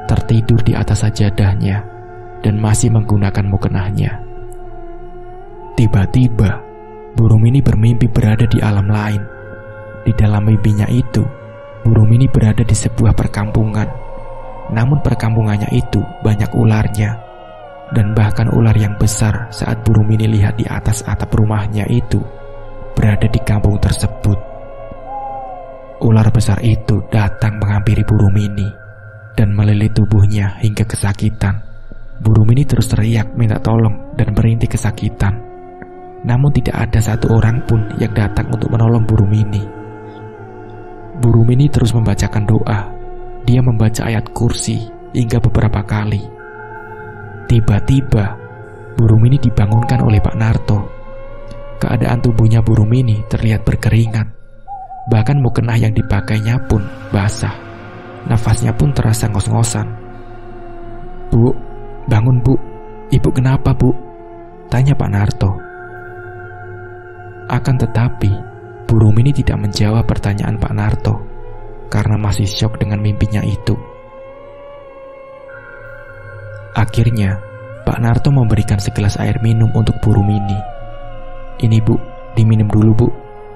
tertidur di atas sajadahnya dan masih menggunakan mukenahnya. Tiba-tiba, Bu Rumini bermimpi berada di alam lain. Di dalam mimpinya itu, Bu Rumini berada di sebuah perkampungan. Namun perkampungannya itu banyak ularnya, dan bahkan ular yang besar saat Bu Rumini lihat di atas atap rumahnya itu berada di kampung tersebut. ular besar itu datang menghampiri burung Mini dan melilit tubuhnya hingga kesakitan. Burung Mini terus teriak minta tolong dan merintih kesakitan. Namun tidak ada satu orang pun yang datang untuk menolong burung Mini. Burung Mini terus membacakan doa. Dia membaca ayat kursi hingga beberapa kali. Tiba-tiba burung Mini dibangunkan oleh Pak Narto. Keadaan tubuhnya burung Mini terlihat berkeringat. Bahkan mukena yang dipakainya pun basah. Nafasnya pun terasa ngos-ngosan. Bu, bangun bu. Ibu kenapa bu? Tanya Pak Narto. Akan tetapi burung Mini tidak menjawab pertanyaan Pak Narto karena masih syok dengan mimpinya itu. Akhirnya Pak Narto memberikan segelas air minum untuk burung Mini. Ini bu, diminum dulu bu,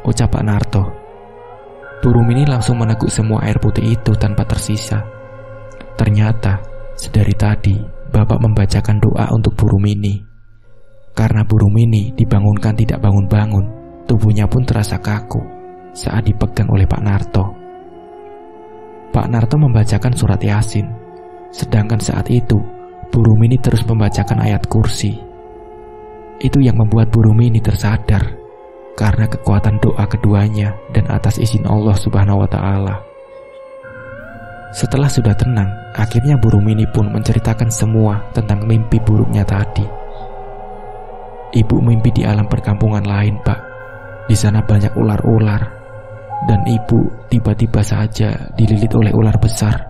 ucap Pak Narto. Burung Mini langsung meneguk semua air putih itu tanpa tersisa. Ternyata sedari tadi Bapak membacakan doa untuk burung Mini. Karena burung Mini dibangunkan tidak bangun-bangun, tubuhnya pun terasa kaku saat dipegang oleh Pak Narto. Pak Narto membacakan surat Yasin, sedangkan saat itu burung Mini terus membacakan ayat kursi. Itu yang membuat burung Mini tersadar karena kekuatan doa keduanya dan atas izin Allah Subhanahu wa Ta'ala. Setelah sudah tenang, akhirnya burung Mini pun menceritakan semua tentang mimpi buruknya tadi. Ibu mimpi di alam perkampungan lain, Pak. Di sana banyak ular-ular, dan ibu tiba-tiba saja dililit oleh ular besar.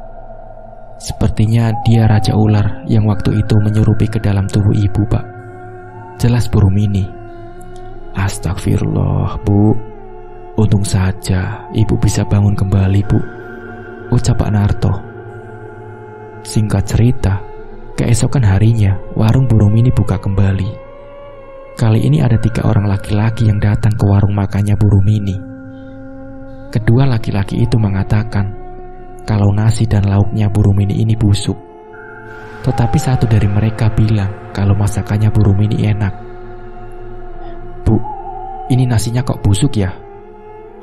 Sepertinya dia raja ular yang waktu itu menyerupi ke dalam tubuh ibu, Pak. Jelas burung Mini. Astagfirullah, bu. Untung saja ibu bisa bangun kembali, bu, ucap Pak Narto. Singkat cerita, keesokan harinya warung burung Mini buka kembali. Kali ini ada 3 orang laki-laki yang datang ke warung makannya burung Mini. Kedua laki-laki itu mengatakan kalau nasi dan lauknya burung Mini ini busuk. Tetapi satu dari mereka bilang kalau masakannya burung Mini enak. Bu, ini nasinya kok busuk ya?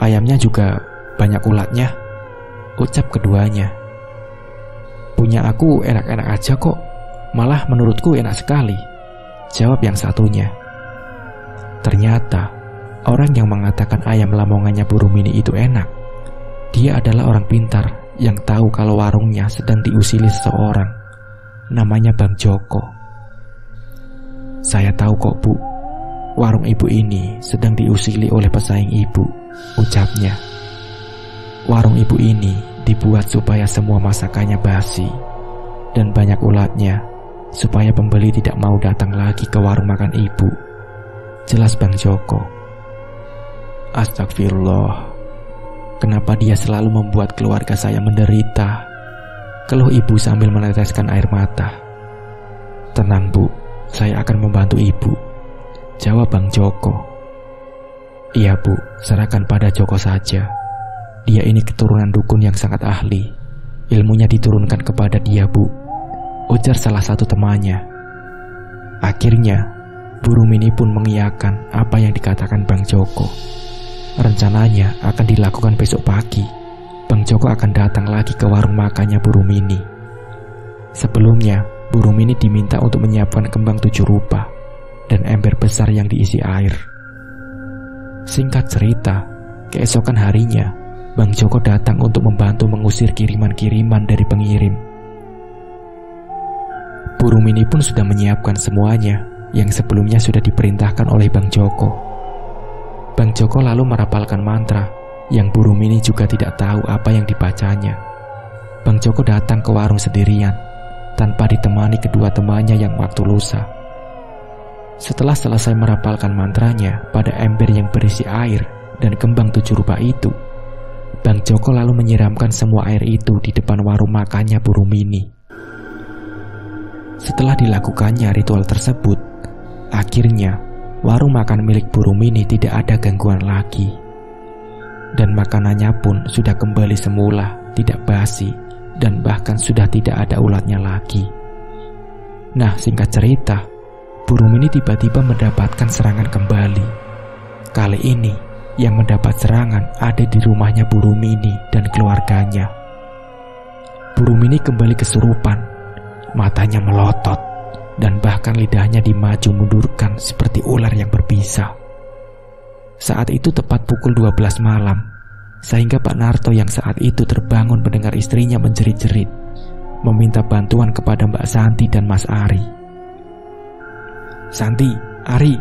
Ayamnya juga banyak ulatnya, ucap keduanya. Punya aku enak-enak aja kok, malah menurutku enak sekali, jawab yang satunya. Ternyata orang yang mengatakan ayam lamongannya burung Mini itu enak, dia adalah orang pintar yang tahu kalau warungnya sedang diusili seseorang, namanya Bang Joko. Saya tahu kok bu, warung ibu ini sedang diusili oleh pesaing ibu, ucapnya. Warung ibu ini dibuat supaya semua masakannya basi dan banyak ulatnya, supaya pembeli tidak mau datang lagi ke warung makan ibu, jelas Bang Joko. Astagfirullah, kenapa dia selalu membuat keluarga saya menderita? Keluh ibu sambil meneteskan air mata. Tenang bu, saya akan membantu ibu, jawab Bang Joko. Iya bu, serahkan pada Joko saja. Dia ini keturunan dukun yang sangat ahli. Ilmunya diturunkan kepada dia bu, ujar salah satu temannya. Akhirnya burung Mini pun mengiyakan apa yang dikatakan Bang Joko. Rencananya akan dilakukan besok pagi. Bang Joko akan datang lagi ke warung makannya burung Mini. Sebelumnya burung Mini diminta untuk menyiapkan kembang 7 rupa dan ember besar yang diisi air. Singkat cerita, keesokan harinya Bang Joko datang untuk membantu mengusir kiriman-kiriman dari pengirim. Burung Mini pun sudah menyiapkan semuanya yang sebelumnya sudah diperintahkan oleh Bang Joko. Bang Joko lalu merapalkan mantra yang burung Mini juga tidak tahu apa yang dibacanya. Bang Joko datang ke warung sendirian tanpa ditemani kedua temannya yang waktu lusa. Setelah selesai merapalkan mantranya pada ember yang berisi air dan kembang 7 rupa itu, Bang Joko lalu menyiramkan semua air itu di depan warung makannya burung Mini. Setelah dilakukannya ritual tersebut, akhirnya warung makan milik burung Mini tidak ada gangguan lagi. Dan makanannya pun sudah kembali semula, tidak basi, dan bahkan sudah tidak ada ulatnya lagi. Nah, singkat cerita, burung Mini tiba-tiba mendapatkan serangan kembali. Kali ini yang mendapat serangan ada di rumahnya Bu Rumini dan keluarganya. Bu Rumini kembali kesurupan, matanya melotot, dan bahkan lidahnya dimaju mundurkan seperti ular yang berbisa. Saat itu tepat pukul 12 malam, sehingga Pak Narto yang saat itu terbangun mendengar istrinya menjerit-jerit, meminta bantuan kepada Mbak Santi dan Mas Ari. "Santi, Ari,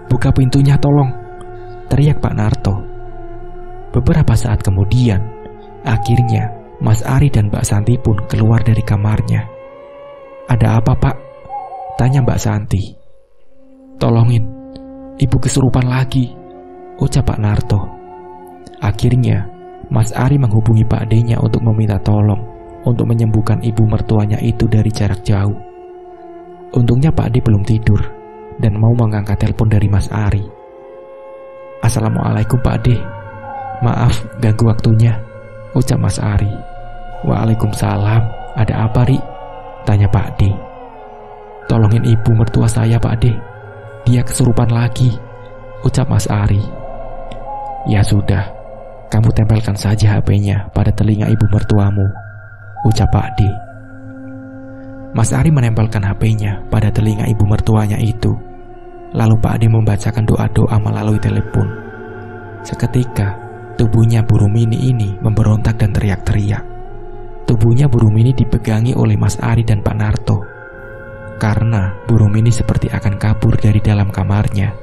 buka pintunya tolong," teriak Pak Narto. Beberapa saat kemudian, akhirnya Mas Ari dan Mbak Santi pun keluar dari kamarnya. "Ada apa, Pak?" tanya Mbak Santi. "Tolongin, ibu kesurupan lagi," ucap Pak Narto. Akhirnya, Mas Ari menghubungi Pak D-nya untuk meminta tolong untuk menyembuhkan ibu mertuanya itu dari jarak jauh. Untungnya Pak D belum tidur dan mau mengangkat telepon dari Mas Ari. "Assalamualaikum Pak D, maaf ganggu waktunya," ucap Mas Ari. "Waalaikumsalam, ada apa Ri?" tanya Pak D. "Tolongin ibu mertua saya Pak D, dia kesurupan lagi," ucap Mas Ari. "Ya sudah, kamu tempelkan saja HP-nya pada telinga ibu mertuamu," ucap Pak D. Mas Ari menempelkan HP-nya pada telinga ibu mertuanya itu. Lalu Pak D membacakan doa-doa melalui telepon. Seketika, tubuhnya Bu Rumini ini memberontak dan teriak-teriak. Tubuhnya Bu Rumini dipegangi oleh Mas Ari dan Pak Narto, karena Bu Rumini seperti akan kabur dari dalam kamarnya.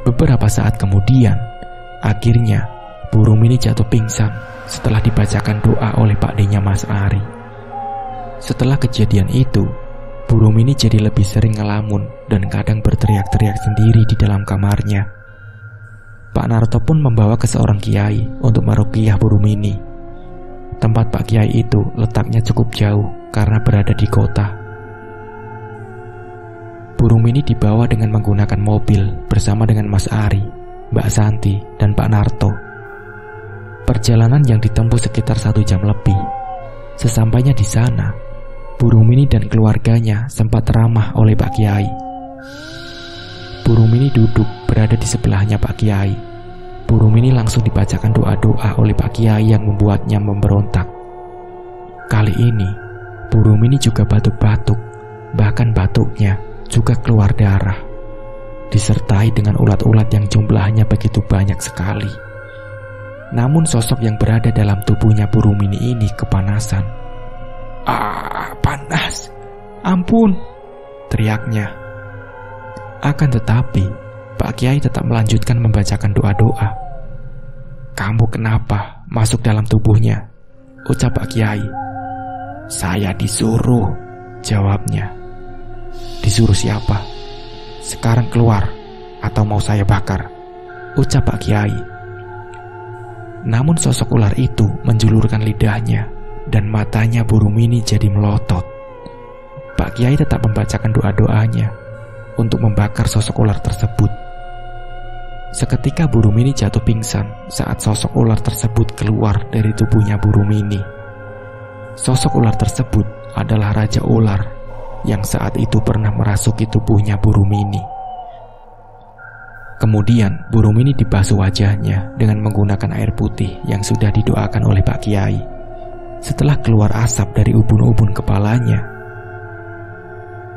Beberapa saat kemudian, akhirnya Bu Rumini jatuh pingsan setelah dibacakan doa oleh Pak D-nya Mas Ari. Setelah kejadian itu, Bu Rumini jadi lebih sering ngelamun dan kadang berteriak-teriak sendiri di dalam kamarnya. Pak Narto pun membawa ke seorang kiai untuk meruqyah Bu Rumini. Tempat Pak Kiai itu letaknya cukup jauh karena berada di kota. Bu Rumini dibawa dengan menggunakan mobil bersama dengan Mas Ari, Mbak Santi, dan Pak Narto. Perjalanan yang ditempuh sekitar 1 jam lebih. Sesampainya di sana, Bu Rumini dan keluarganya sempat ramah oleh Pak Kiai. Bu Rumini duduk berada di sebelahnya Pak Kiai. Bu Rumini langsung dibacakan doa-doa oleh Pak Kiai yang membuatnya memberontak. Kali ini, Bu Rumini juga batuk-batuk, bahkan batuknya juga keluar darah, disertai dengan ulat-ulat yang jumlahnya begitu banyak sekali. Namun sosok yang berada dalam tubuhnya Bu Rumini ini kepanasan. Panas, ampun," teriaknya. Akan tetapi, Pak Kiai tetap melanjutkan membacakan doa-doa. "Kamu kenapa masuk dalam tubuhnya?" ucap Pak Kiai. "Saya disuruh," jawabnya. "Disuruh siapa? Sekarang keluar, atau mau saya bakar?" ucap Pak Kiai. Namun sosok ular itu menjulurkan lidahnya dan matanya Bu Rumini jadi melotot. Pak Kiai tetap membacakan doa-doanya untuk membakar sosok ular tersebut. Seketika Bu Rumini jatuh pingsan saat sosok ular tersebut keluar dari tubuhnya Bu Rumini. Sosok ular tersebut adalah Raja Ular yang saat itu pernah merasuki tubuhnya Bu Rumini. Kemudian Bu Rumini dibasuh wajahnya dengan menggunakan air putih yang sudah didoakan oleh Pak Kiai. Setelah keluar asap dari ubun-ubun kepalanya.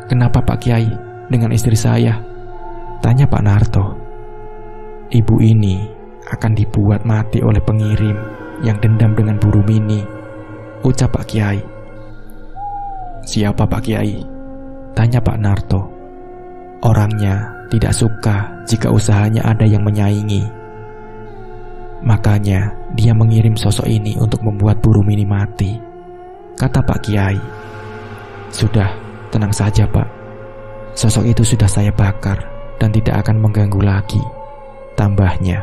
"Kenapa Pak Kiai dengan istri saya?" tanya Pak Narto. "Ibu ini akan dibuat mati oleh pengirim yang dendam dengan Bu Rumini," ucap Pak Kiai. "Siapa Pak Kiai?" tanya Pak Narto. "Orangnya tidak suka jika usahanya ada yang menyaingi. Makanya dia mengirim sosok ini untuk membuat Bu Rumini mati," kata Pak Kiai. "Sudah, tenang saja Pak. Sosok itu sudah saya bakar dan tidak akan mengganggu lagi," tambahnya.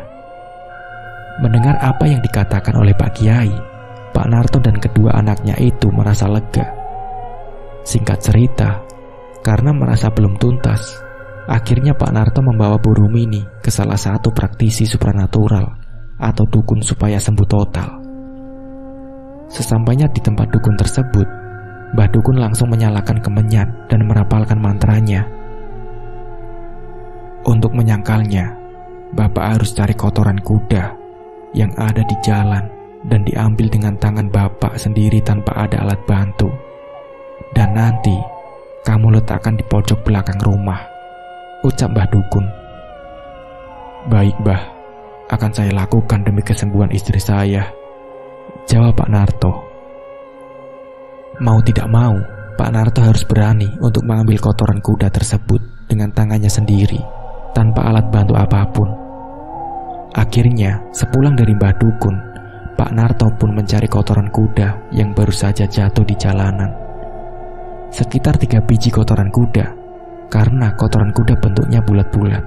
Mendengar apa yang dikatakan oleh Pak Kiai, Pak Narto dan kedua anaknya itu merasa lega. Singkat cerita, karena merasa belum tuntas, akhirnya Pak Narto membawa Bu Rumini ke salah satu praktisi supranatural atau dukun supaya sembuh total. Sesampainya di tempat dukun tersebut, Mbah Dukun langsung menyalakan kemenyan dan merapalkan mantranya. Untuk menyangkalnya, Bapak harus cari kotoran kuda yang ada di jalan dan diambil dengan tangan Bapak sendiri tanpa ada alat bantu. Dan nanti kamu letakkan di pojok belakang rumah, ucap Mbah Dukun. Baik, Mbah, akan saya lakukan demi kesembuhan istri saya, jawab Pak Narto. Mau tidak mau, Pak Narto harus berani untuk mengambil kotoran kuda tersebut dengan tangannya sendiri, tanpa alat bantu apapun. Akhirnya, sepulang dari Mbah Dukun, Pak Narto pun mencari kotoran kuda yang baru saja jatuh di jalanan. Sekitar 3 biji kotoran kuda, karena kotoran kuda bentuknya bulat-bulat.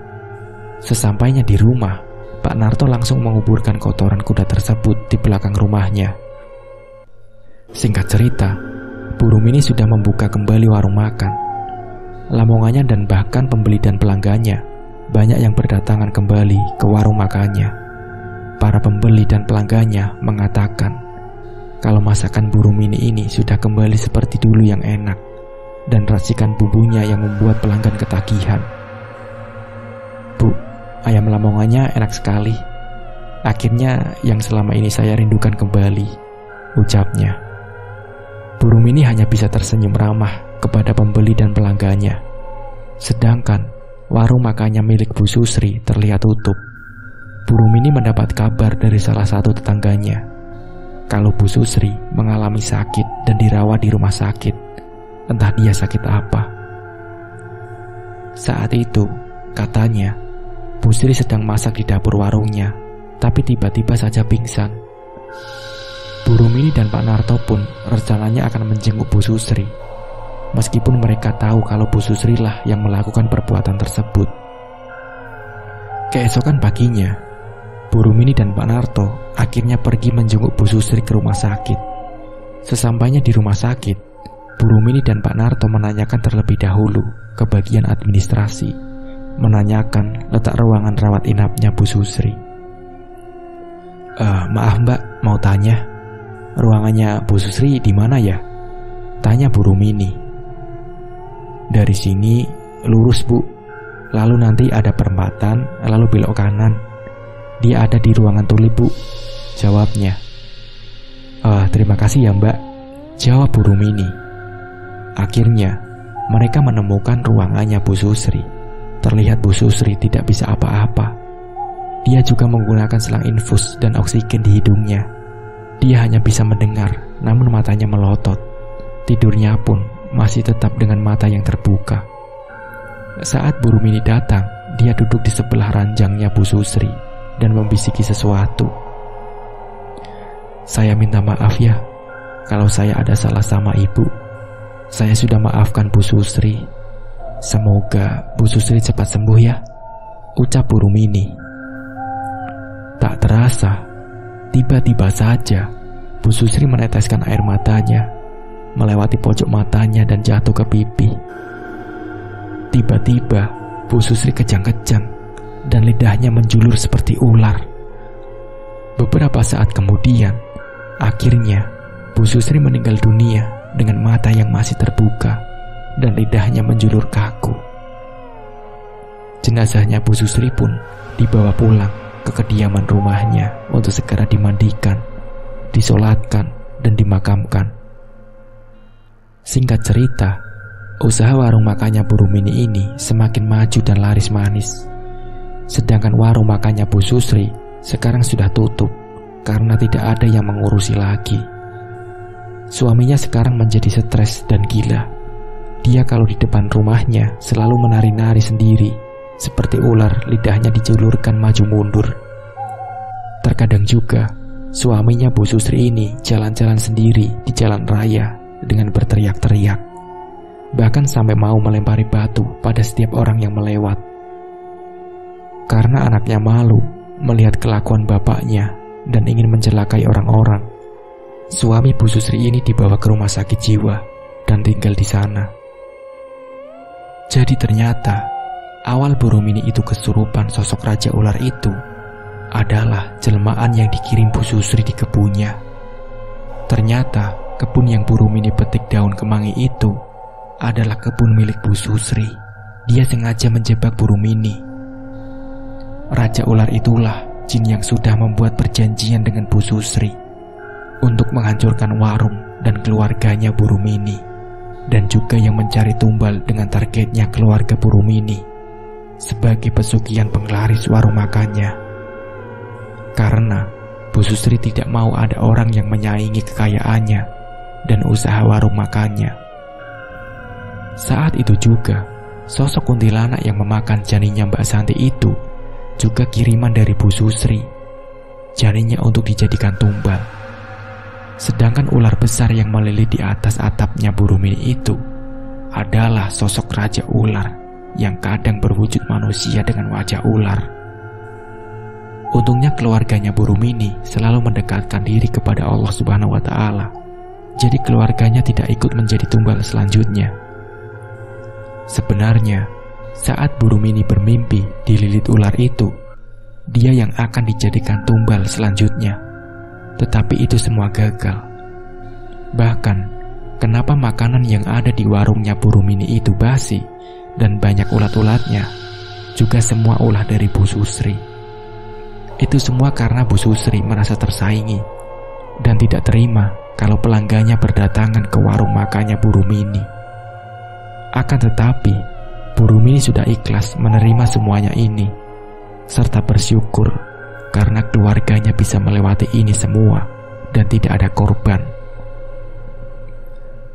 Sesampainya di rumah, Pak Narto langsung menguburkan kotoran kuda tersebut di belakang rumahnya. Singkat cerita, Bu Rumini sudah membuka kembali warung makan. Lamongannya dan bahkan pembeli dan pelanggannya banyak yang berdatangan kembali ke warung makannya. Para pembeli dan pelanggannya mengatakan kalau masakan Bu Rumini ini sudah kembali seperti dulu yang enak, dan racikan bumbunya yang membuat pelanggan ketagihan. Bu, ayam lamongannya enak sekali. Akhirnya yang selama ini saya rindukan kembali, ucapnya. Bu Rumini hanya bisa tersenyum ramah kepada pembeli dan pelanggannya. Sedangkan warung makannya milik Bu Susri terlihat tutup. Bu Rumini mendapat kabar dari salah satu tetangganya kalau Bu Susri mengalami sakit dan dirawat di rumah sakit. Entah dia sakit apa. Saat itu, katanya, Bu Sri sedang masak di dapur warungnya, tapi tiba-tiba saja pingsan. Bu Rumini dan Pak Narto pun rencananya akan menjenguk Bu Susri, meskipun mereka tahu kalau Bu Susri lah yang melakukan perbuatan tersebut. Keesokan paginya, Bu Rumini dan Pak Narto akhirnya pergi menjenguk Bu Susri ke rumah sakit. Sesampainya di rumah sakit, Bu Rumini dan Pak Narto menanyakan terlebih dahulu ke bagian administrasi, menanyakan letak ruangan rawat inapnya Bu Susri. Maaf Mbak, mau tanya, ruangannya Bu Susri di mana ya? Tanya Bu Rumini. Dari sini lurus Bu, lalu nanti ada perempatan, lalu belok kanan. Dia ada di ruangan tulip Bu, jawabnya. Terima kasih ya Mbak, jawab Bu Rumini. Akhirnya mereka menemukan ruangannya Bu Susri. Terlihat Bu Susri tidak bisa apa-apa. Dia juga menggunakan selang infus dan oksigen di hidungnya. Dia hanya bisa mendengar, namun matanya melotot. Tidurnya pun masih tetap dengan mata yang terbuka. Saat Bu Rumini datang, dia duduk di sebelah ranjangnya Bu Susri dan membisiki sesuatu. Saya minta maaf ya, kalau saya ada salah sama ibu. Saya sudah maafkan Bu Susri. Semoga Bu Susri cepat sembuh ya, ucap Bu Rumini. Tak terasa, tiba-tiba saja Bu Susri meneteskan air matanya, melewati pojok matanya dan jatuh ke pipi. Tiba-tiba Bu Susri kejang-kejang dan lidahnya menjulur seperti ular. Beberapa saat kemudian, akhirnya Bu Susri meninggal dunia dengan mata yang masih terbuka dan lidahnya menjulur kaku. Jenazahnya Bu Susri pun dibawa pulang ke kediaman rumahnya untuk segera dimandikan, disolatkan, dan dimakamkan. Singkat cerita, usaha warung makannya Bu Rumini ini semakin maju dan laris manis. Sedangkan warung makannya Bu Susri sekarang sudah tutup karena tidak ada yang mengurusi lagi. Suaminya sekarang menjadi stres dan gila. Dia kalau di depan rumahnya selalu menari-nari sendiri, seperti ular lidahnya dijulurkan maju mundur. Terkadang juga, suaminya Bu Susri ini jalan-jalan sendiri di jalan raya dengan berteriak-teriak. Bahkan sampai mau melempari batu pada setiap orang yang melewat. Karena anaknya malu melihat kelakuan bapaknya dan ingin mencelakai orang-orang, suami Bu Susri ini dibawa ke rumah sakit jiwa dan tinggal di sana. Jadi ternyata awal Bu Rumini itu kesurupan sosok Raja Ular itu adalah jelmaan yang dikirim Bu Susri di kebunnya. Ternyata kebun yang Bu Rumini petik daun kemangi itu adalah kebun milik Bu Susri. Dia sengaja menjebak Bu Rumini. Raja ular itulah jin yang sudah membuat perjanjian dengan Bu Susri untuk menghancurkan warung dan keluarganya Bu Rumini, dan juga yang mencari tumbal dengan targetnya keluarga Bu Rumini sebagai pesugihan penglaris warung makannya. Karena Bu Susri tidak mau ada orang yang menyaingi kekayaannya dan usaha warung makannya. Saat itu juga, sosok kuntilanak yang memakan janinnya Mbak Santi itu juga kiriman dari Bu Susri, janinnya untuk dijadikan tumbal. Sedangkan ular besar yang melilit di atas atapnya Bu Rumini itu adalah sosok raja ular yang kadang berwujud manusia dengan wajah ular. Untungnya keluarganya Bu Rumini selalu mendekatkan diri kepada Allah Subhanahu wa Ta'ala, jadi keluarganya tidak ikut menjadi tumbal selanjutnya. Sebenarnya, saat Bu Rumini bermimpi dililit ular itu, dia yang akan dijadikan tumbal selanjutnya. Tetapi itu semua gagal. Bahkan, kenapa makanan yang ada di warungnya Bu Rumini itu basi dan banyak ulat-ulatnya juga semua ulah dari Bu Susri. Itu semua karena Bu Susri merasa tersaingi dan tidak terima kalau pelanggannya berdatangan ke warung makannya Bu Rumini. Akan tetapi, Bu Rumini sudah ikhlas menerima semuanya ini, serta bersyukur karena keluarganya bisa melewati ini semua dan tidak ada korban.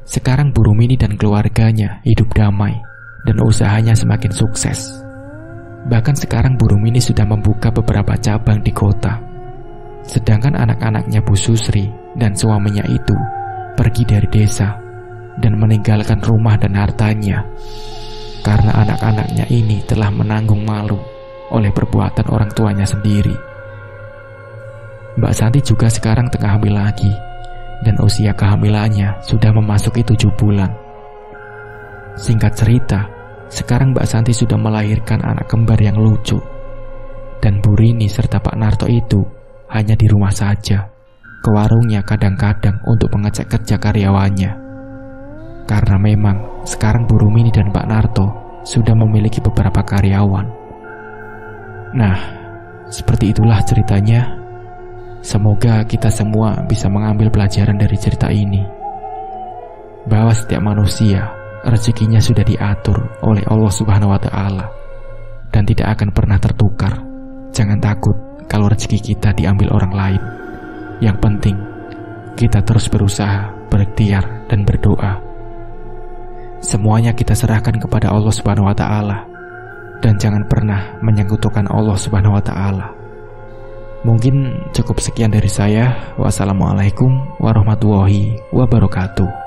Sekarang Bu Rumini dan keluarganya hidup damai dan usahanya semakin sukses. Bahkan sekarang Bu Rumini sudah membuka beberapa cabang di kota. Sedangkan anak-anaknya Bu Susri dan suaminya itu pergi dari desa dan meninggalkan rumah dan hartanya karena anak-anaknya ini telah menanggung malu oleh perbuatan orang tuanya sendiri. Mbak Santi juga sekarang tengah hamil lagi, dan usia kehamilannya sudah memasuki 7 bulan. Singkat cerita, sekarang Mbak Santi sudah melahirkan anak kembar yang lucu, dan Bu Rini serta Pak Narto itu hanya di rumah saja, ke warungnya kadang-kadang untuk mengecek kerja karyawannya. Karena memang sekarang Bu Rumini dan Pak Narto sudah memiliki beberapa karyawan. Nah, seperti itulah ceritanya. Semoga kita semua bisa mengambil pelajaran dari cerita ini, bahwa setiap manusia rezekinya sudah diatur oleh Allah Subhanahu wa Ta'ala dan tidak akan pernah tertukar. Jangan takut kalau rezeki kita diambil orang lain. Yang penting kita terus berusaha, berikhtiar dan berdoa. Semuanya kita serahkan kepada Allah Subhanahu wa Ta'ala, dan jangan pernah menyekutukan Allah Subhanahu wa Ta'ala. Mungkin cukup sekian dari saya. Wassalamualaikum warahmatullahi wabarakatuh.